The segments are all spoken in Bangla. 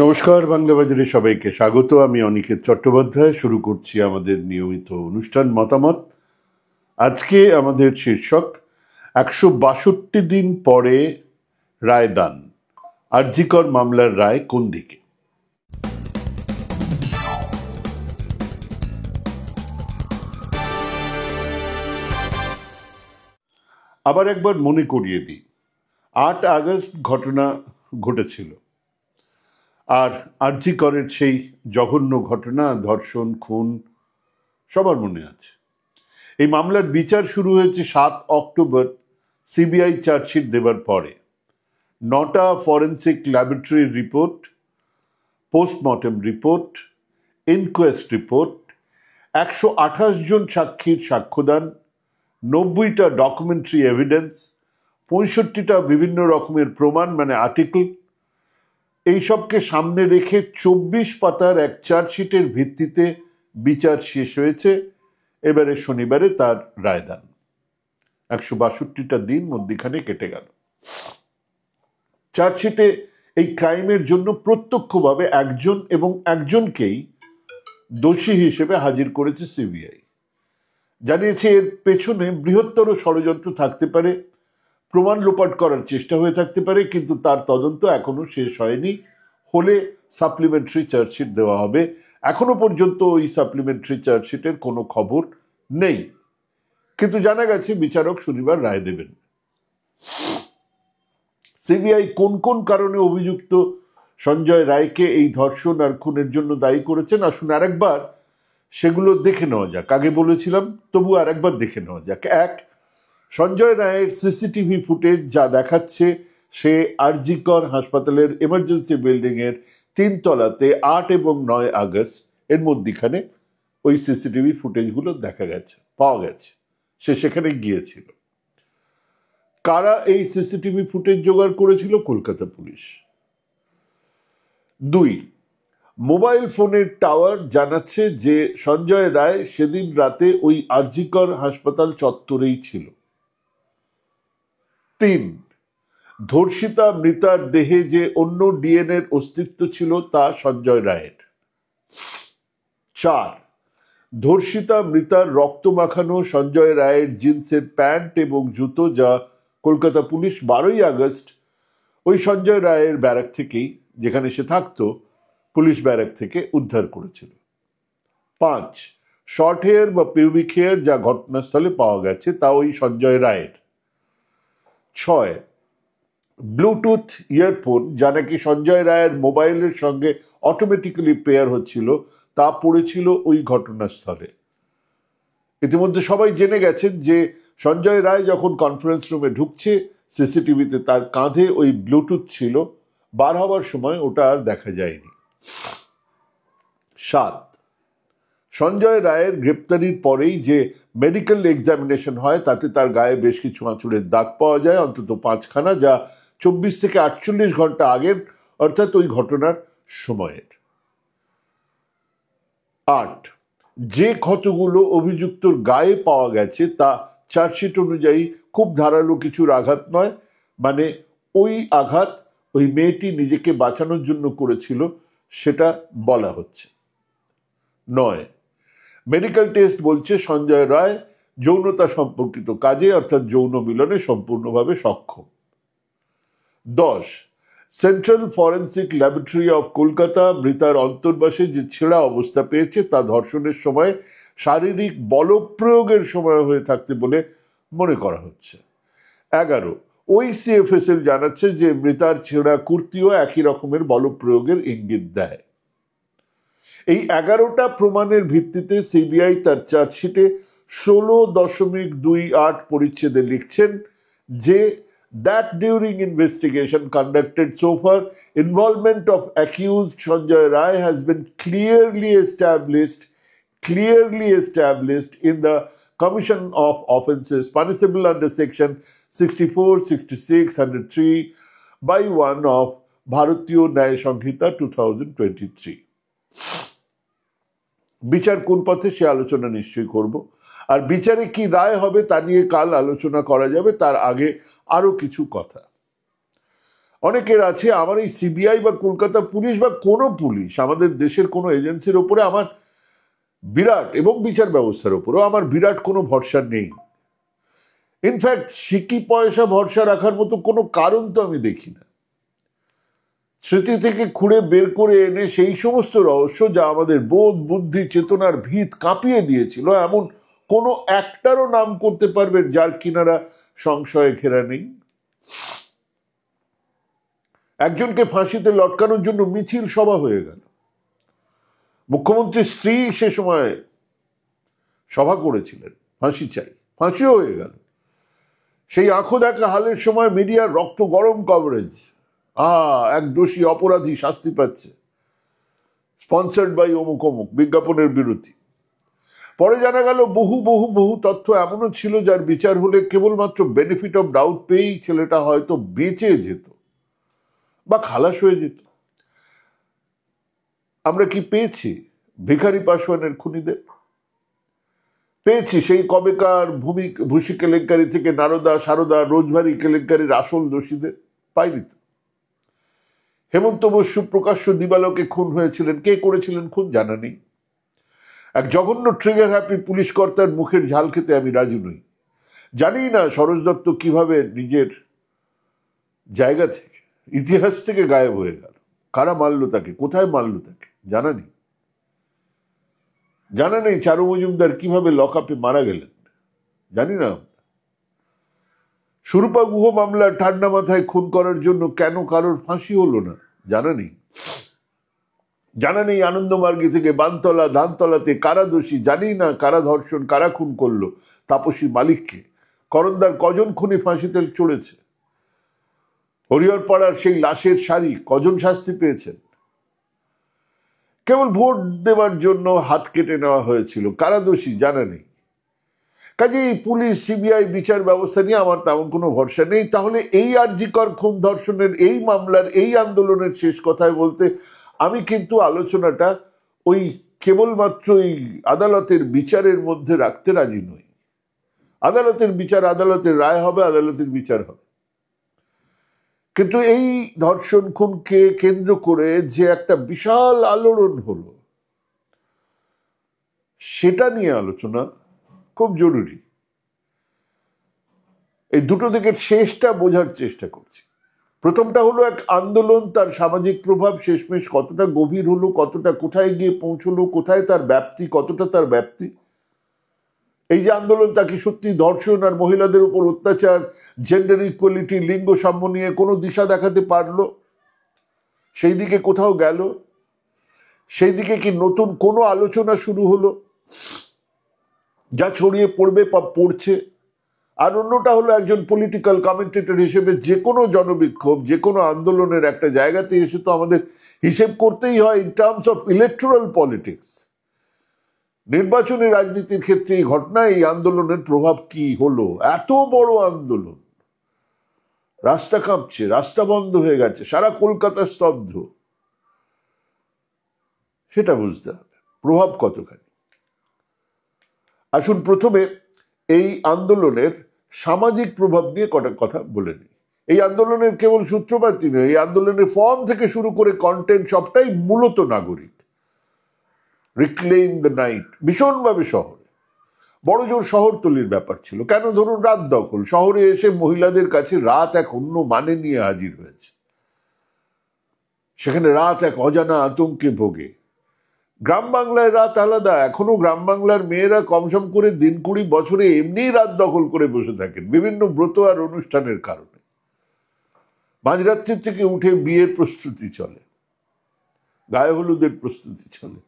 নমস্কার, বাংলা বাজারে সবাইকে স্বাগত। আমি অনিকেত চট্টোপাধ্যায়। শুরু করছি আমাদের নিয়মিত অনুষ্ঠান মতামত। আজকে আমাদের শীর্ষক ১৬২ দিন পরে রায়দান, আরজি কর মামলার রায় কোন দিকে। আবার একবার মনে করিয়ে দিই, ৮ আগস্ট ঘটনা ঘটেছিল, আর আরজি করের সেই জঘন্য ঘটনা, ধর্ষণ, খুন সবার মনে আছে। এই মামলার বিচার শুরু হয়েছে ৭ অক্টোবর সিবিআই চার্জশিট দেবার পরে। ৯টা forensic laboratory report, postmortem report, inquest report, ১২৮ জন সাক্ষীর সাক্ষ্যদান, ৯০টা ডকুমেন্টারি এভিডেন্স, ৬৫টা বিভিন্ন রকমের প্রমাণ মানে আর্টিকেল, এইসবকে সামনে রেখে ২৪ পাতার এক চার্জশিটের ভিত্তিতে বিচার শেষ হয়েছে। এবারে শনিবারে তার রায়দান। ১৬২টা দিন মধ্যখানে কেটে গেল। চার্জশিটে এই ক্রাইমের জন্য প্রত্যক্ষভাবে একজন এবং একজনকেই দোষী হিসেবে হাজির করেছে সিবিআই। জানিয়েছে এর পেছনে বৃহত্তর ষড়যন্ত্র থাকতে পারে, প্রমাণ লোপাট করার চেষ্টা হয়ে থাকতে পারে, কিন্তু তার তদন্ত এখনো শেষ হয়নি। হলে সাপ্লিমেন্টারি চার্জশিট দেওয়া হবে। এখনো পর্যন্ত ওই সাপ্লিমেন্টারি চার্জশিটের কোনো খবর নেই, কিন্তু জানা গেছে বিচারক শনিবার রায় দেবেন। সিবিআই কোন কোন কারণে অভিযুক্ত সঞ্জয় রায়কে এই ধর্ষণ আর খুনের জন্য দায়ী করেছেন, আসুন আরেকবার সেগুলো দেখে নেওয়া যাক। আগে বলেছিলাম, তবু আরেকবার দেখে নেওয়া যাক। এক, সঞ্জয় রায়ের সিসিটিভি ফুটেজ যা দেখাচ্ছে সে আরজি কর হাসপাতালের এমার্জেন্সি বিল্ডিং এর ৩ তলাতে ৮ এবং ৯ আগস্ট এর মধ্যখানে ওই সিসিটিভি ফুটেজগুলো দেখা গেছে, পাওয়া গেছে। সে সেখানে গিয়েছিল। কারা এই সিসিটিভি ফুটেজ জোগাড় করেছিল? কলকাতা পুলিশ। ২, মোবাইল ফোনের টাওয়ার জানাচ্ছে যে সঞ্জয় রায় সেদিন রাতে ওই আরজি কর হাসপাতাল চত্বরেই ছিল। ৩, ধর্ষিতা মৃতার দেহে যে অন্য ডিএনএর অস্তিত্ব ছিল তা সঞ্জয় রায়ের। ৪, ধর্ষিতা মৃতার রক্ত মাখানো সঞ্জয় রায়ের জিন্সের প্যান্ট এবং জুতো, যা কলকাতা পুলিশ ১২ই আগস্ট ওই সঞ্জয় রায়ের ব্যারাক থেকেই, যেখানে সে থাকতো, পুলিশ ব্যারাক থেকে উদ্ধার করেছিল। ৫, শর্ট হেয়ার বা পিউবিক হেয়ার যা ঘটনাস্থলে পাওয়া গেছে তা ওই সঞ্জয় রায়ের। ৬, ব্লুটুথ ইয়ারফোন যা নাকি সঞ্জয় রায়ের মোবাইলের সঙ্গে অটোমেটিক্যালি পেয়ার হচ্ছিল, তা পড়েছিল ওই ঘটনাস্থলে। ইতিমধ্যে সবাই জেনে গেছেন যে সঞ্জয় রায় যখন কনফারেন্স রুমে ঢুকছে, সিসিটিভিতে তার কাঁধে ওই ব্লুটুথ ছিল। বার হবার সময় ওটা আর দেখা যায়নি। ৭, সঞ্জয় রায়ের গ্রেপ্তারির পরেই যে মেডিকেল এক্সামিনেশন হয় তাতে তার গায়ে বেশ কিছু আঁচড়ের দাগ পাওয়া যায়, অন্তত ৫খানা, যা ২৪ থেকে ৪৮ ঘন্টা আগের, অর্থাৎ ওই ঘটনার সময়ের। ৮, যে ক্ষতগুলো অভিযুক্তর গায়ে পাওয়া গেছে তা চার্জশিট অনুযায়ী খুব ধারালো কিছুর আঘাত নয়, মানে ওই আঘাত ওই মেয়েটি নিজেকে বাঁচানোর জন্য করেছিল সেটা বলা হচ্ছে। ৯, মেডিকেল টেস্ট বলছে সঞ্জয় রায় যৌনতা সম্পর্কিত কাজে, অর্থাৎ যৌন মিলনে সম্পূর্ণভাবে সক্ষম। ১০, central forensic laboratory of Kolkata মৃতার অন্তর্বাসে যে ছেঁড়া অবস্থা পেয়েছে তা ধর্ষণের সময় শারীরিক বলপ্রয়োগের সময় হয়ে থাকতে বলে মনে করা হচ্ছে। ১১, ওই সিএফএসএল জানাচ্ছে যে মৃতার ছেঁড়া কুর্তিও একই রকমের বলপ্রয়োগের ইঙ্গিত দেয়। এই ১১টা প্রমাণের ভিত্তিতে সিবিআই তার চার্জশিটে ১৬.২৮ পরিচ্ছেদে লিখছেন যে that during investigation conducted so far, involvement of accused Sanjay Rai has been clearly established in the commission of offences punishable under section 64, 66, 103 by 1 of Bharatiya Nyaya Sanhita 2023. বিচার কোন পথে সে আলোচনা নিশ্চয়ই করব, আর বিচারে কি রায় হবে তা নিয়ে কাল আলোচনা করা যাবে। তার আগে আরো কিছু কথা। অনেকের আছে, আমার এই সিবিআই বা কলকাতা পুলিশ বা কোনো পুলিশ, আমাদের দেশের কোনো এজেন্সির ওপরে আমার বিরাট, এবং বিচার ব্যবস্থার উপরেও আমার বিরাট কোনো ভরসা নেই। ইনফ্যাক্ট সিকি পয়সা ভরসা রাখার মতো কোনো কারণ তো আমি দেখি না। স্মৃতি থেকে খুঁড়ে বের করে এনে সেই সমস্ত রহস্য যা আমাদের বোধ বুদ্ধি চেতনার ভিত কাঁপিয়ে দিয়েছিল, এমন কোনো একটারও নাম করতে পারবেন যার কিনারা সংশয়ে ঘেরা নেই? একজনকে ফাঁসিতে লটকানোর জন্য মিছিল সভা হয়ে গেল, মুখ্যমন্ত্রীর স্ত্রী সে সময় সভা করেছিলেন, ফাঁসি চাই, ফাঁসিও হয়ে গেল। সেই আঁখো দেখা হালের সময় মিডিয়ার রক্ত গরম কভারেজ, এক দোষী অপরাধী শাস্তি পাচ্ছে, স্পন্সার্ড বাই অমুক অমুক, বিজ্ঞাপনের বিরতি। পরে জানা গেল বহু বহু বহু তথ্য এমনও ছিল যার বিচার হলে কেবলমাত্র বেনিফিট অফ ডাউট পেয়েই ছেলেটা হয়তো বেঁচে যেত বা খালাস হয়ে যেত। আমরা কি পেয়েছি ভিখারি পাসওয়ানের খুনিদের? পেয়েছি সেই কবেকার ভূষি কেলেঙ্কারি থেকে নারদা সারদা রোজভারি কেলেঙ্কারির আসল দোষীদের? পাইনি তো। হেমন্ত বসু প্রকাশ্য দিবালোকে খুন হয়েছিলেন, কে করেছিলেন খুন জানা নেই। এক জঘন্য ট্রিগার হ্যাপি পুলিশ কর্তার মুখের ঝাল খেতে আমি রাজি নই। জানি না সরোজ দত্ত কিভাবে নিজের জায়গা থেকে, ইতিহাস থেকে গায়েব হয়ে গেল। কারা মারল তাকে, কোথায় মারল তাকে জানা নেই। জানা নেই চারু মজুমদার কিভাবে লকআপে মারা গেলেন, জানি না। সুরূপা গুহ মামলা ঠান্ডা মাথায় খুন করার জন্য কেন কারোর ফাঁসি হলো না জানা নেই। জানা নেই আনন্দমার্গে থেকে বানতলা ধানতলাতে কারা দোষী, জানি না কারা ধর্ষণ, কারা খুন করলো তাপসী মালিককে। করন্দার কজন খুনি ফাঁসিতে চড়েছে? হরিহরপাড়ার সেই লাশের সারি কজন শাস্তি পেয়েছেন? কেবল ভোট দেওয়ার জন্য হাত কেটে নেওয়া হয়েছিল, কারা দোষী জানা নেই। কাজেই পুলিশ সিবিআই বিচার ব্যবস্থা নিয়ে আমার তেমন কোনো ভরসা নেই। তাহলে এই আরজিকর খুন ধর্ষণের এই মামলার এই আন্দোলনের শেষ কথায় বলতে আমি কিন্তু আলোচনাটা ওই কেবলমাত্র এই আদালতের বিচারের মধ্যে রাখতে রাজি নই। আদালতের বিচার, আদালতের রায় হবে, আদালতের বিচার হবে। কিন্তু এই ধর্ষণ খুনকে কেন্দ্র করে যে একটা বিশাল আলোড়ন হলো, সেটা নিয়ে আলোচনা খুব জরুরি। এই দুটো দিকের শেষটা বোঝার চেষ্টা করছি। প্রথমটা হলো এক আন্দোলন, তার সামাজিক প্রভাব শেষমেশ কতটা গভীর হলো, কতটা কোথায় গিয়ে পৌঁছলো, কোথায় তার ব্যাপ্তি, কতটা তার ব্যাপ্তি। এই যে আন্দোলন, তা কি সত্যি ধর্ষণ আর মহিলাদের উপর অত্যাচার, জেন্ডার ইকুয়ালিটি, লিঙ্গ সাম্য নিয়ে কোনো দিশা দেখাতে পারলো? সেই দিকে কোথাও গেল? সেই দিকে কি নতুন কোনো আলোচনা শুরু হলো যা ছড়িয়ে পড়বে বা পড়ছে? আর অন্যটা হলো একজন পলিটিক্যাল কমেন্টেটর হিসেবে যে কোনো জনবিক্ষোভ, যে কোনো আন্দোলনের একটা জায়গাতে এসে তো আমাদের হিসেব করতেই হয় in terms of electoral politics. নির্বাচনী রাজনীতির ক্ষেত্রে এই ঘটনায় এই আন্দোলনের প্রভাব কি হলো? এত বড় আন্দোলন, রাস্তা কাঁপছে, রাস্তা বন্ধ হয়ে গেছে, সারা কলকাতা স্তব্ধ। সেটা বুঝতে হবে প্রভাব কতখানি। আসুন প্রথমে এই আন্দোলনের সামাজিক প্রভাব নিয়ে কটা কথা বলে নিই। এই আন্দোলনের কেবল সূত্রপাতই নয়, এই আন্দোলনের ফর্ম থেকে শুরু করে কন্টেন্ট সবটাই মূলত নাগরিক। রিক্লেইম দ্য নাইট ভীষণভাবে শহরে বড় জোর শহরতলির ব্যাপার ছিল। কেন? ধরুন রাত দখল, শহরে এসে মহিলাদের কাছে রাত এক অন্য মানে নিয়ে হাজির হয়েছে। সেখানে রাত এক অজানা আতঙ্কে ভোগে। গ্রাম বাংলায় রাত আলাদা। এখনো গ্রাম বাংলার মেয়েরা কমসম করে দিন 20 বছরে এমনিই রাত দখল করে বসে থাকেন বিভিন্ন ব্রত আর অনুষ্ঠানের কারণে। মাঝরাত্রির থেকে উঠে বিয়ের প্রস্তুতি চলে, গায়ে হলুদের প্রস্তুতি চলে,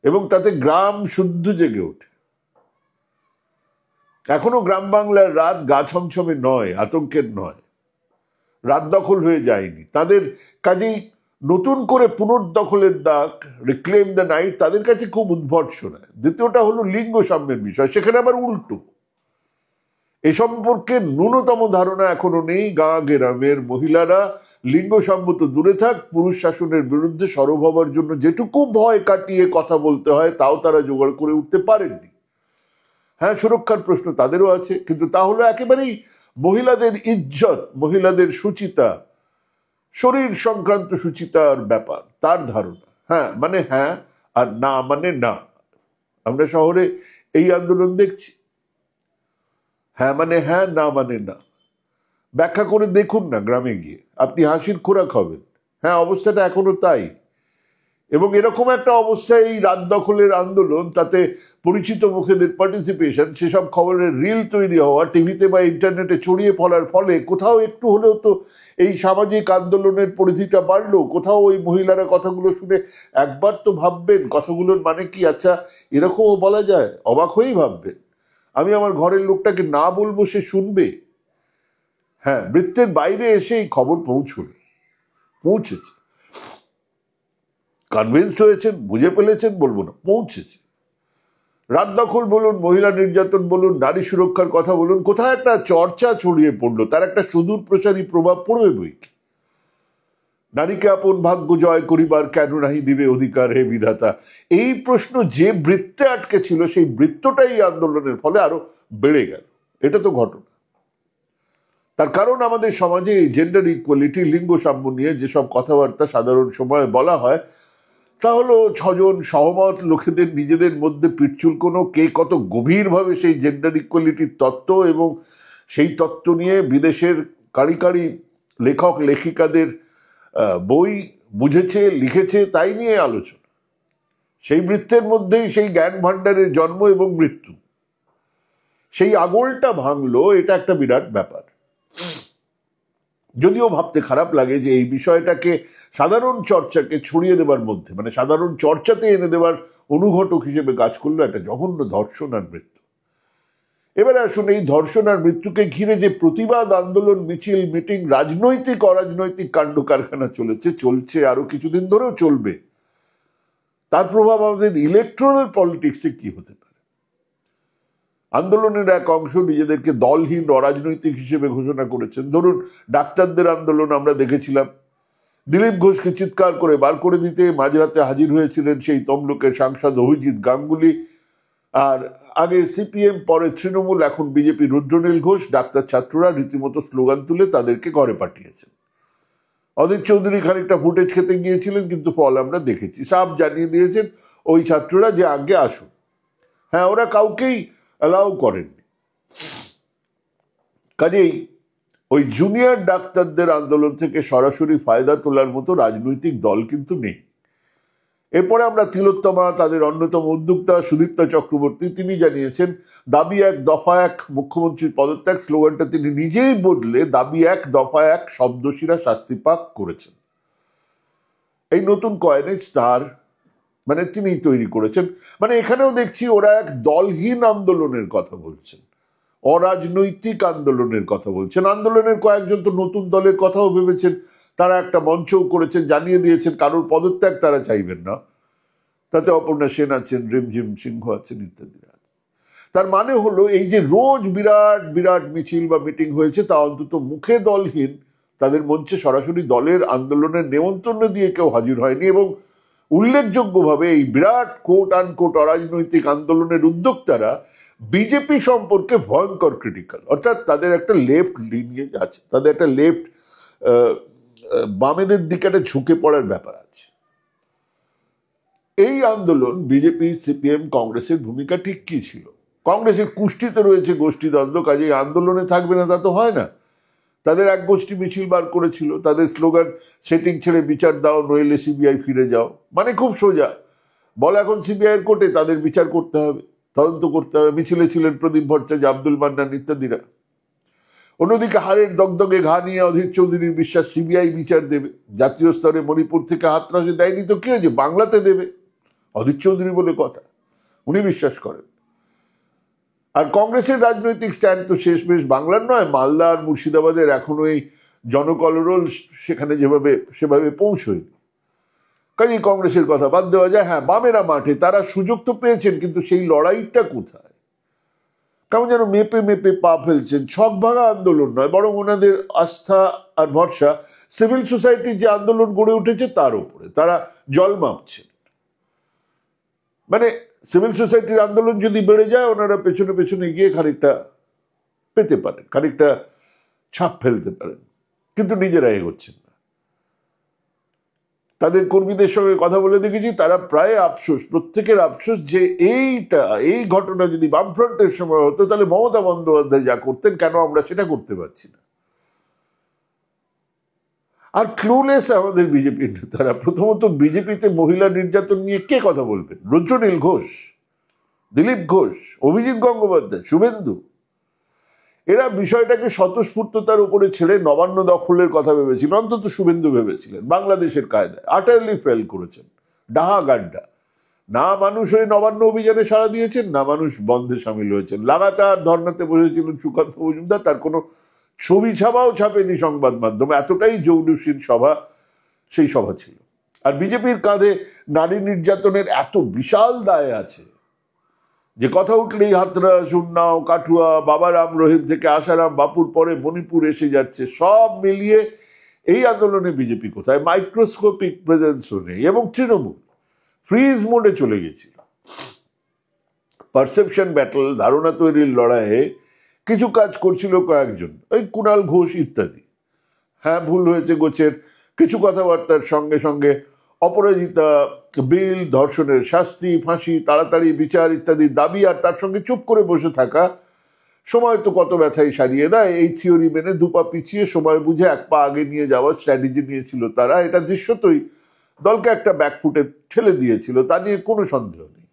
এবং তাতে গ্রাম শুদ্ধ জেগে ওঠে। এখনো গ্রাম বাংলার রাত গা ছমছমে নয়, আতঙ্কের নয়, রাত দখল হয়ে যায়নি তাদের। কাজেই নতুন করে পুনর্দখলের দাগ, রিক্লেম দ্য নাইট, তাদের কাছে খুব উদ্ভট শোনায়। দ্বিতীয়টা হলো লিঙ্গ সাম্যের বিষয়, সেখানে আবার উল্টো। এ সম্পর্কে ন্যূনতম ধারণা এখনো নেই। গাঁ গ্রামের মহিলারা লিঙ্গ সাম্য তো দূরে থাক, পুরুষ শাসনের বিরুদ্ধে সরব হবার জন্য যেটুকু ভয় কাটিয়ে কথা বলতে হয় তাও তারা জোগাড় করে উঠতে পারেননি। হ্যাঁ, সুরক্ষার প্রশ্ন তাদেরও আছে, কিন্তু তা হলো একেবারেই মহিলাদের ইজ্জত, মহিলাদের সুচিতা, শরীর সংক্রান্ত সুচিতার ব্যাপার, তার ধারণা হ্যাঁ মানে হ্যাঁ আর না মানে না। আমরা শহরে এই আন্দোলন দেখছি, হ্যাঁ মানে হ্যাঁ, না মানে না। ব্যাখ্যা করে দেখুন না গ্রামে গিয়ে, আপনি হাসির খোরাক হবেন। হ্যাঁ, অবস্থাটা এখনো তাই। এবং এরকম একটা অবস্থায় এই রাত দখলের আন্দোলন, তাতে পরিচিত মুখেদের পার্টিসিপেশন, সেসব খবরের রিল তৈরি হওয়া, টিভিতে বা ইন্টারনেটে ছড়িয়ে পড়ার ফলে কোথাও একটু হলেও তো এই সামাজিক আন্দোলনের পরিধিটা বাড়লো। কোথাও ওই মহিলারা কথাগুলো শুনে একবার তো ভাববেন কথাগুলোর মানে কি। আচ্ছা, এরকমও বলা যায়, অবাক হয়েই ভাববেন। আমি আমার ঘরের লোকটাকে না বলবো, সে শুনবে। হ্যাঁ, বৃত্তের বাইরে এসে এই খবর পৌঁছেছে। কনভিন্সড হয়েছেন, বুঝে ফেলেছেন বলবো না, পৌঁছেছে। রাত দখল বলুন, মহিলা নির্যাতন বলুন, নারী সুরক্ষার কথা বলুন, কোথায় একটা চর্চা ছড়িয়ে পড়লো, তার একটা সুদূর প্রসারী প্রভাব পড়বে বই কি। নারীকে আপন ভাগ্য জয় করিবার কেন নাহি দিবে অধিকার হে বিধাতা, এই প্রশ্ন যে বৃত্তে আটকে ছিল, সেই বৃত্তটাই আন্দোলনের ফলে আরো বেড়ে গেল। এটা তো ঘটনা। তার কারণ আমাদের সমাজে এই জেন্ডার ইকুয়ালিটি, লিঙ্গ সাম্য নিয়ে যেসব কথাবার্তা সাধারণ সময়ে বলা হয়, তা হলো ছজন সহমত লোকেদের নিজেদের মধ্যে পিঠচুলকোনো, কে কত গভীরভাবে সেই জেন্ডার ইকুয়ালিটির তত্ত্ব এবং সেই তত্ত্ব নিয়ে বিদেশের কারি কারি লেখক লেখিকাদের বই বুঝেছে, লিখেছে, তাই নিয়ে আলোচনা। সেই বৃত্তের মধ্যেই সেই জ্ঞান ভাণ্ডারের জন্ম এবং মৃত্যু। সেই আগলটা ভাঙলো, এটা একটা বিরাট ব্যাপার। যদিও ভাবতে খারাপ লাগে যে এই বিষয়টাকে সাধারণ চর্চাকে ছড়িয়ে দেবার মধ্যে, মানে সাধারণ চর্চাতে এনে দেবার অনুঘটক হিসেবে কাজ করলো একটা জঘন্য ধর্ষণ আর মৃত্যু। এবারে আসুন, এই ধর্ষণ আর মৃত্যুকে ঘিরে যে প্রতিবাদ আন্দোলন, মিছিল, মিটিং, রাজনৈতিক অরাজনৈতিক কাণ্ড কারখানা চলছে, আরো কিছুদিন ধরেও চলবে, তার প্রভাব আমাদের ইলেকট্রাল পলিটিক্সে কি হতে পারে। আন্দোলনের এক অংশ নিজেদেরকে দলহীন অরাজনৈতিক হিসেবে ঘোষণা করেছেন। ধরুন, ডাক্তারদের আন্দোলন আমরা দেখেছিলাম, দিলীপ ঘোষকে চিৎকার করে বার করে দিতে মাঝরাতে হাজির হয়েছিলেন সেই তমলুকের সাংসদ অভিজিৎ গাঙ্গুলি। আর আগে সিপিএম, পরে তৃণমূল, এখন বিজেপি রুদ্রনীল ঘোষ, ডাক্তার ছাত্ররা রীতিমতো স্লোগান তুলে তাদেরকে ঘরে পাঠিয়েছেন। অধীর চৌধুরী খানিকটা ফুটেজ খেতে গিয়েছিলেন, কিন্তু ফল আমরা দেখেছি। সাফ জানিয়ে দিয়েছেন ওই ছাত্ররা যে আগে আসুন। হ্যাঁ, ওরা কাউকেই অ্যালাউ করেননি। কাজেই ওই জুনিয়র ডাক্তারদের আন্দোলন থেকে সরাসরি ফায়দা তোলার মতো রাজনৈতিক দল কিন্তু নেই। এরপরে আমরা তিলোত্তমা, তাদের অন্যতম উদ্যোক্তা সুদীপ্তা চক্রবর্তী, তিনি জানিয়েছেন দাবি এক দফা এক, মুখ্যমন্ত্রীর পদত্যাগ স্লোগানটা তিনি নিজেই বদলে দাবি এক দফা এক, শব্দশিরা শাস্তি পাক করেছেন। এই নতুন কয়েনেজ তার, মানে তিনিই তৈরি করেছেন। মানে এখানেও দেখছি ওরা এক দলহীন আন্দোলনের কথা বলছেন, অরাজনৈতিক আন্দোলনের কথা বলছেন। আন্দোলনের কয়েকজন তো নতুন দলের কথাও ভেবেছেন, তারা একটা মঞ্চও করেছেন, জানিয়ে দিয়েছেন কারোর পদত্যাগ তারা চাইবেন না। তাতে অপর্ণা সেন আছেন, রিমঝিম সিংহ আছেন, ইত্যাদি। তার মানে হলো এই যে রোজ বিরাট বিরাট মিছিল বা মিটিং হয়েছে, তা অন্তত মুখে দলহীন, তাদের মঞ্চে সরাসরি দলের আন্দোলনের নেমন্তন্ন দিয়ে কেউ হাজির হয়নি। এবং উল্লেখযোগ্যভাবে এই বিরাট কোট আনকোট অরাজনৈতিক আন্দোলনের উদ্যোক্তারা বিজেপি সম্পর্কে ভয়ঙ্কর ক্রিটিক্যাল, অর্থাৎ তাদের একটা লেফট লিনিয়েজ আছে, তাদের একটা লেফট বামেদের দিকে একটা ঝুঁকে পড়ার ব্যাপার আছে। এই আন্দোলন বিজেপি, সিপিএম, কংগ্রেসের ভূমিকা ঠিক কি ছিল? কংগ্রেসের কুষ্টিতে রয়েছে গোষ্ঠীদ্বন্দ্ব, কাজে আন্দোলনে থাকবে না তা তো হয় না। তাদের এক গোষ্ঠী মিছিল বার করেছিল, তাদের স্লোগান সেটিং ছেড়ে বিচার দাও, নইলে সিবিআই ফিরে যাও। মানে খুব সোজা, বল এখন সিবিআই এর কোর্টে, তাদের বিচার করতে হবে, তদন্ত করতে হবে। মিছিলে ছিলেন প্রদীপ ভট্টাচার্য, আব্দুল মান্নান ইত্যাদিরা। অন্যদিকে হাড়ের দগদগে ঘা নিয়ে অধীর চৌধুরীর বিশ্বাস সিবিআই বিচার দেবে। জাতীয় স্তরে মণিপুর থেকে হাতরাসে দেয়নি তো কি হয়েছে, বাংলাতে দেবে, অধীর চৌধুরী বলে কথা, উনি বিশ্বাস করেন। আর কংগ্রেসের রাজনৈতিক স্ট্যান্ড তো শেষমেশ বাংলার নয়, মালদা আর মুর্শিদাবাদের এখনো এই জনকলরোল সেখানে সেভাবে পৌঁছয়নি। কাজেই কংগ্রেসের কথা বাদ দেওয়া যায়। হ্যাঁ, বামেরা মাঠে, তারা সুযোগ তো পেয়েছেন, কিন্তু সেই লড়াইটা কোথায়? কেমন যেন মেপে মেপে পা ফেলছেন। ছক ভাঙা আন্দোলন নয়, বরং ওনাদের আস্থা আর ভরসা সিভিল সোসাইটির যে আন্দোলন গড়ে উঠেছে তার উপরে। তারা জল মাপছেন। মানে সিভিল সোসাইটির আন্দোলন যদি বেড়ে যায়, ওনারা পেছনে পেছনে গিয়ে খানিকটা পেতে পারেন, খানিকটা ছাপ ফেলতে পারেন, কিন্তু নিজেরা এগোচ্ছেন না। তাদের কর্মীদের সঙ্গে কথা বলে দেখেছি, তারা প্রায় আফসোস, প্রত্যেকের আফসোস যে এই ঘটনা যদি বামফ্রন্টের সময় হতো তাহলে মমতা বন্দ্যোপাধ্যায় যা করতেন কেন আমরা সেটা করতে পারছি না। আর ক্লুলেস আমাদের বিজেপির নেতারা। প্রথমত বিজেপিতে মহিলা নির্যাতন নিয়ে কে কথা বলবেন? রুদ্রনীল ঘোষ, দিলীপ ঘোষ, অভিজিৎ গঙ্গোপাধ্যায়, শুভেন্দু, এরা বিষয়টাকে স্বতঃস্ফূর্ততার উপরে ছেড়ে নবান্ন দখলের কথা ভেবেছিল, অন্তত শুভেন্দু ভেবেছিলেন। বাংলাদেশের কায়দায় আটারলি ফেল করেছেন, ডাহা গাড্ডা। না মানুষ ওই নবান্ন অভিযানে সাড়া দিয়েছেন, না মানুষ বন্ধে সামিল হয়েছেন। লাগাতার ধর্নাতে বসেছিলেন সুকান্ত মজুমদার, তার কোনো ছবি ছাপাও ছাপেনি সংবাদ মাধ্যমে, এতটাই জৌলুসীন সভা সেই সভা ছিল। আর বিজেপির কাঁধে নারী নির্যাতনের এত বিশাল দায় আছে যে কথা উঠলেই হাতরাস, উন্নাও, কাঠুয়া, বাবা রাম রহিম থেকে আসারাম বাপুর পরে মণিপুর এসে যাচ্ছে। সব মিলিয়ে এই আন্দোলনে বিজেপি কোথায়? মাইক্রোস্কোপিক প্রেজেন্সও নেই, এবং তৃণমূল ফ্রিজ মোডে চলে গেছিল। পারসেপশন ব্যাটল, ধারণা তৈরির লড়াইয়ে কিছু কাজ করছিল কয়েকজন, ওই কুণাল ঘোষ ইত্যাদি। হ্যাঁ, ভুল হয়েছে গোছের কিছু কথাবার্তার সঙ্গে সঙ্গে অপরাজিতা বিল, ধর্ষণের শাস্তি, ফাঁসি, তাড়াতাড়ি বিচার ইত্যাদির দাবি, আর তার সঙ্গে চুপ করে বসে থাকা। সময় তো কত ব্যথাই সারিয়ে দেয়, এই থিওরি মেনে দুপা পিছিয়ে সময় বুঝে এক পা আগে নিয়ে যাওয়ার স্ট্র্যাটেজি নিয়েছিল তারা। এটা দৃশ্যতই দলকে একটা ব্যাকফুটে ঠেলে দিয়েছিল, তা নিয়ে কোনো সন্দেহ নেই।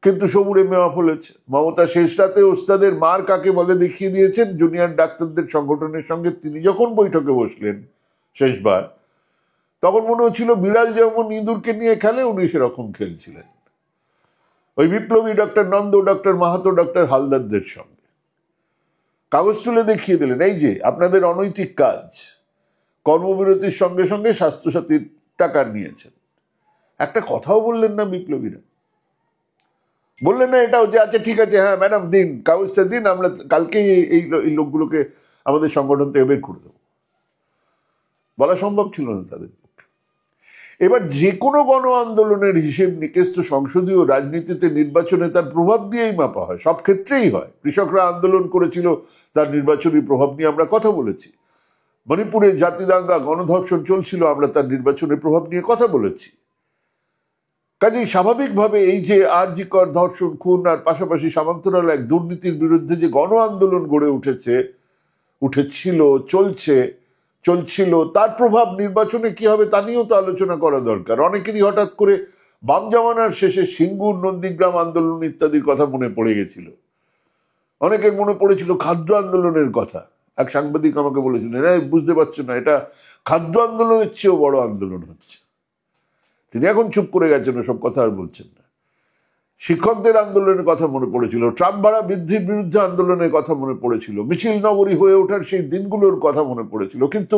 কিন্তু সবুরে মেওয়া ফলেছে। মমতা শেষ রাতে ওস্তাদের মার কাকে বলে দেখিয়ে দিয়েছেন। জুনিয়র ডাক্তারদের সংগঠনের সঙ্গে তিনি যখন বৈঠকে বসলেন শেষবার, তখন মনে হচ্ছিল বিড়াল যেমন ইঁদুরকে নিয়ে খেলে, উনি সেরকম খেলছিলেন ওই বিপ্লবী doctor Nanda, doctor Mahato, doctor হালদারদের সঙ্গে। কাগজ তুলে দেখিয়ে দিলেন, এই যে আপনাদের অনৈতিক কাজ, কর্মবিরতির সঙ্গে সঙ্গে স্বাস্থ্যসাথীর টাকা নিয়েছেন। একটা কথাও বললেন না বিপ্লবীরা, বললেন না এটাও যে আচ্ছা ঠিক আছে, হ্যাঁ ম্যাডাম দিন, কাগজটা দিন, আমরা কালকেই এই লোকগুলোকে আমাদের সংগঠন থেকে বের করে দেবো। বলা সম্ভব ছিল না তাদের পক্ষে। এবার যে কোনো গণ আন্দোলনের হিসেব নিকেশ তো সংসদীয় রাজনীতিতে, নির্বাচনে তার প্রভাব দিয়েই মাপা হয়, সব ক্ষেত্রেই হয়। কৃষকরা আন্দোলন করেছিল, তার নির্বাচনী প্রভাব নিয়ে আমরা কথা বলেছি। মণিপুরে জাতিদাঙ্গা, গণধর্ষণ চলছিল, আমরা তার নির্বাচনের প্রভাব নিয়ে কথা বলেছি। কাজেই স্বাভাবিকভাবে এই যে আরজিকর ধর্ষণ, খুন, আর পাশাপাশি সমান্তরাল এক দুর্নীতির বিরুদ্ধে যে গণ আন্দোলন গড়ে উঠেছিল, চলছিল, তার প্রভাব নির্বাচনে কি হবে তা নিয়েও তো আলোচনা করা দরকার। অনেকেরই হঠাৎ করে বাম জামানার শেষে সিঙ্গুর, নন্দীগ্রাম আন্দোলন ইত্যাদির কথা মনে পড়ে গেছিল। অনেকের মনে পড়েছিল খাদ্য আন্দোলনের কথা। এক সাংবাদিক আমাকে বলেছিলেন, বুঝতে পারছো না, এটা খাদ্য আন্দোলনের চেয়েও বড় আন্দোলন হচ্ছে। তিনি এখন চুপ করে গেছেন, ওসব কথা আর বলছেন না। শিক্ষকদের আন্দোলনের কথা মনে পড়েছিল, ট্রাম ভাড়া বৃদ্ধির বিরুদ্ধে আন্দোলনের কথা মনে পড়েছিল, মিছিল নগরী হয়ে ওঠার সেই দিনগুলোর কথা মনে পড়েছিল। কিন্তু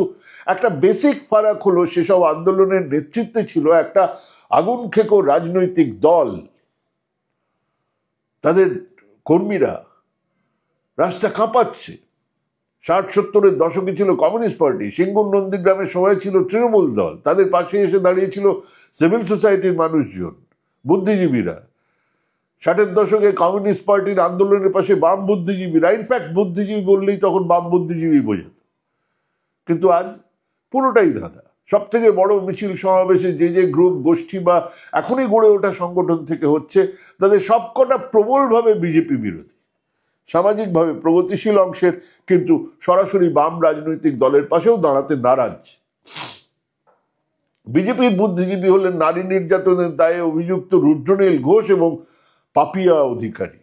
একটা বেসিক ফারাক হলো, সেসব আন্দোলনের নেতৃত্বে ছিল একটা আগুন খেকো রাজনৈতিক দল। তাদের কর্মীরা রাস্তা কাঁপাচ্ছে। 60-70-এর দশকে ছিল কমিউনিস্ট পার্টি, সিঙ্গুর, নন্দীগ্রামের সময় ছিল তৃণমূল দল, তাদের পাশে এসে দাঁড়িয়েছিল সিভিল সোসাইটির মানুষজন, বুদ্ধিজীবীরা। 60-এর দশকে কমিউনিস্ট পার্টির আন্দোলনের পাশে বাম বুদ্ধিজীবীরা, ইনফ্যাক্ট বুদ্ধিজীবী বললেই তখন বাম বুদ্ধিজীবী বোঝাত। কিন্তু আজ পুরোটাই ধাঁধা। সব থেকে বড় মিছিল সমাবেশে যে গ্রুপ, গোষ্ঠী বা এখনই গড়ে ওঠা সংগঠন থেকে হচ্ছে, তাদের সবকটা প্রবলভাবে বিজেপি বিরোধী, সামাজিকভাবে প্রগতিশীল অংশের, কিন্তু সরাসরি বাম রাজনৈতিক দলের পাশেও দাঁড়াতে নারাজ। বিজেপির বুদ্ধিজীবী হলেন নারী নির্যাতনের দায়ে অভিযুক্ত রুদ্রনীল ঘোষ এবং পাপিয়া অধিকারী,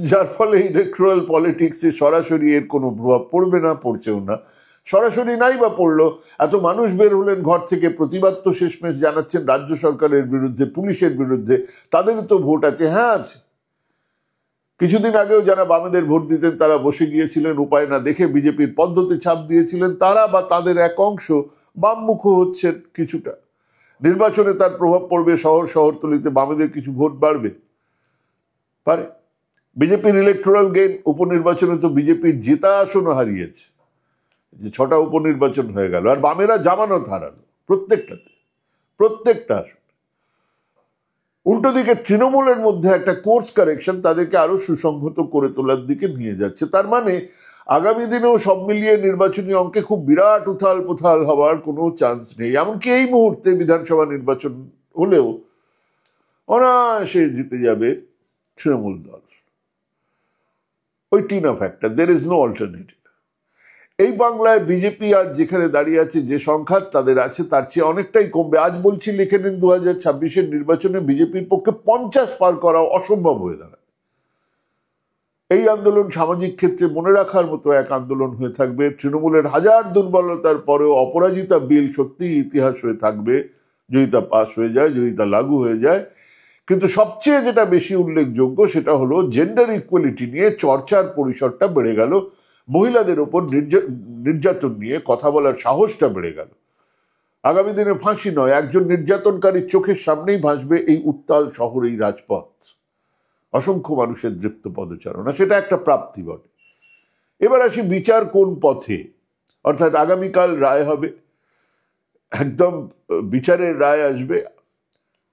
যার ফলে ইলেকট্রাল পলিটিক্সে সরাসরি এর কোনো প্রভাব পড়বে না, পড়ছেও না। সরাসরি নাই বা পড়লো, এত মানুষ বের হলেন ঘর থেকে, প্রতিবাদ তো শেষমেশ জানাচ্ছেন রাজ্য সরকারের বিরুদ্ধে, পুলিশের বিরুদ্ধে। তাদের তো ভোট আছে, হ্যাঁ আছে। কিছুদিন আগেও যারা বামেদের ভোট দিতেন তারা বসে গিয়েছিলেন, উপায় না দেখে বিজেপির পদ্ধতি ছাপ দিয়েছিলেন। তারা বা তাদের এক অংশ বামমুখ হচ্ছেন কিছুটা। নির্বাচনে তার প্রভাব পড়বে, শহরতলিতে বামেদের কিছু ভোট বাড়বে পারে। বিজেপির ইলেকট্রাল গেইন, উপনির্বাচনে তো বিজেপির জেতা আসনও হারিয়েছে, যে 6টা উপনির্বাচন হয়ে গেল, আর বামেরা জামানত হারালো প্রত্যেকটা আসন। উল্টো দিকে তৃণমূলের মধ্যে একটা কোর্স কারেকশন তাদেরকে আরো সুসংহত করে তোলার দিকে নিয়ে যাচ্ছে। তার মানে আগামী দিনেও সব মিলিয়ে নির্বাচনী অঙ্কে খুব বিরাট উথাল পুথাল হওয়ার কোনো চান্স নেই। এমনকি এই মুহূর্তে বিধানসভা নির্বাচন হলেও অনায়াসে জিতে যাবে তৃণমূল দল। ওই TINA factor, there is no alternative. এই বাংলায় বিজেপি আজ যেখানে দাঁড়িয়ে আছে, যে সংখ্যা তাদের আছে তার চেয়ে অনেকটাই কমবে। আজ বলছি লিখে নিন, 2026-এর নির্বাচনে বিজেপির পক্ষে 50 পার করা অসম্ভব হয়ে দাঁড়ায়। এই আন্দোলন সামাজিক ক্ষেত্রে মনে রাখার মতো এক আন্দোলন হয়ে থাকবে। তৃণমূলের হাজার দুর্বলতার পরেও অপরাজিতা বিল সত্যিই ইতিহাস হয়ে থাকবে যদি তা পাস হয়ে যায়, যদি তা লাগু হয়ে যায়। কিন্তু সবচেয়ে যেটা বেশি উল্লেখযোগ্য সেটা হলো জেন্ডার ইকুয়ালিটি নিয়ে চর্চার পরিসরটা বেড়ে গেল, মহিলাদের ওপর নির্যাতন নিয়ে কথা বলার সাহসটা বেড়ে গেল। আগামী দিনে ফাঁসি নয়, একজন নির্যাতনকারীর চোখের সামনেই ভাসবে এই উত্তাল শহর, এই রাজপথ। অসংখ্য মানুষের দৃপ্ত পদচারণা, সেটা একটা প্রাপ্তি বটে। এবার আসি বিচার কোন পথে, অর্থাৎ আগামীকাল রায় হবে, একদম বিচারের রায় আসবে,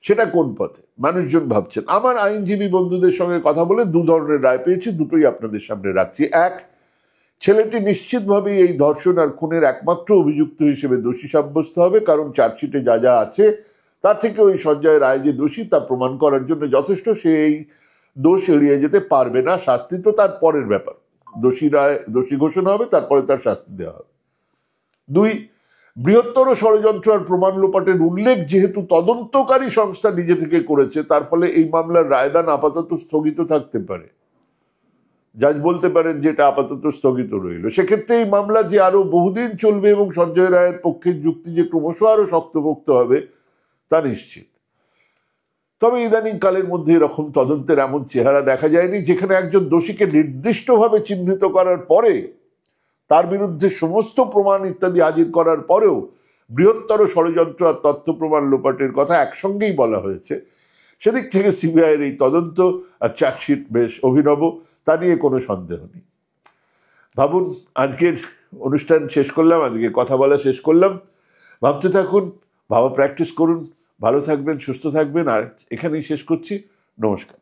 সেটা কোন পথে মানুষজন ভাবছেন। আমার আইনজীবী বন্ধুদের সঙ্গে কথা বলে দু ধরনের রায় পেয়েছি, দুটোই আপনাদের সামনে রাখছি। এক, ছেলেটি নিশ্চিতভাবেই এই ধর্ষণ আর খুনের একমাত্র অভিযুক্ত হিসেবে দোষী সাব্যস্ত হবে, কারণ চার্জশিটে যা যা আছে তার থেকে ওই সঞ্জয় রায় যে দোষী তা প্রমাণ করার জন্য যথেষ্ট। সে এই দোষ এড়িয়ে যেতে পারবে না, শাস্তি তো তার পরের ব্যাপার। দোষী ঘোষণা হবে, তারপরে তার শাস্তি দেওয়া হবে। দুই, বৃহত্তর ষড়যন্ত্র আর প্রমাণ লোপাটের উল্লেখ যেহেতু তদন্তকারী সংস্থা নিজে থেকে করেছে, তার ফলে এই মামলার রায়দান আপাতত স্থগিত থাকতে পারে। জাজ বলতে পারেন যে এটা আপাতত স্থগিত রইল। সেক্ষেত্রে এই মামলা যে আরো বহুদিন চলবে এবং সঞ্জয় রায়ের পক্ষের যুক্তি যে ক্রমশ আরো শক্তপোক্ত হবে তা নিশ্চিত। তবে ইদানিং কালের মধ্যে এরকম তদন্তের এমন চেহারা দেখা যায়নি যেখানে একজন দোষীকে নির্দিষ্টভাবে চিহ্নিত করার পরে, তার বিরুদ্ধে সমস্ত প্রমাণ ইত্যাদি হাজির করার পরেও বৃহত্তর ষড়যন্ত্র আর তথ্য প্রমাণ লোপাটের কথা একসঙ্গেই বলা হয়েছে। সেদিক থেকে সিবিআইয়ের এই তদন্ত আর চার্জশিট বেশ অভিনব, তা নিয়ে কোনো সন্দেহ নেই। ভাবুন, আজকের অনুষ্ঠান শেষ করলাম, আজকে কথা বলা শেষ করলাম। ভাবতে থাকুন, ভাবা প্র্যাকটিস করুন, ভালো থাকবেন, সুস্থ থাকবেন। আর এখানেই শেষ করছি। নমস্কার।